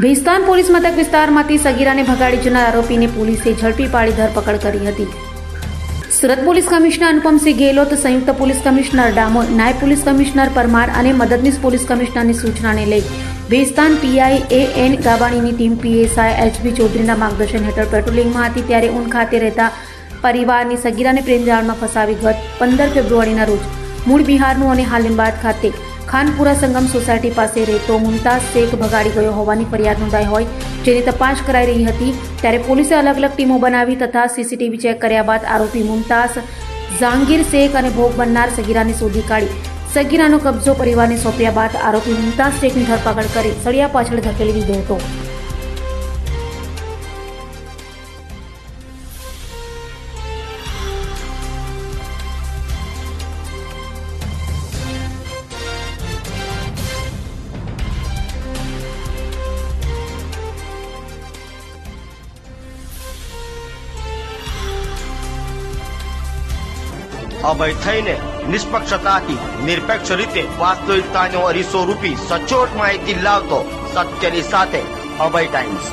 Bhestan police મથક વિસ્તારમાંથી સગીરાને ભગાડી જનાર આરોપીને પોલીસે ઝડપી પાડી ધરપકડ કરી હતી। સુરત પોલીસ કમિશનર અનુપમસિંહ ગેહલોત, સંયુક્ત પોલીસ કમિશનર ડામોર, નાયબ પોલીસ કમિશનર પરમાર અને મદદનીશ પોલીસ કમિશનરની સૂચનાને લઈ ભેસ્તાન પીઆઈ AN ગાબાણીની ટીમ PSI HB ચૌધરીના માર્ગદર્શન હેઠળ પેટ્રોલિંગમાં હતી ત્યારે ઊન ખાતે રહેતા પરિવારની સગીરાને પ્રેમજાળમાં ફસાવી ગત 15 ફેબ્રુઆરીના રોજ મૂળ બિહારનું અને હાલ લીંબાયત ખાતે ખાનપુરા સંગમ સોસાયટી પાસે રહેતો મુમતાઝ શેખ ભગાડી ગયો હોવાની ફરિયાદ નોંધાઈ હોય, જેની તપાસ કરાઈ રહી હતી ત્યારે પોલીસે અલગ અલગ ટીમો બનાવી તથા CCTV ચેક કર્યા બાદ આરોપી મુમતાઝ જહાંગીર શેખ અને ભોગ બનનાર સગીરાને શોધી કાઢી સગીરાનો કબજો પરિવારને સોંપ્યા બાદ આરોપી મુમતાઝ શેખની ધરપકડ કરી સળિયા પાછળ ધકેલી દીધો હતો। અભય થઈને નિષ્પક્ષતાથી નિરપેક્ષ રીતે વાસ્તવિકતાનો અરીસો રૂપી સચોટ માહિતી લાવતો સત્યની સાથે અભય ટાઈમ્સ।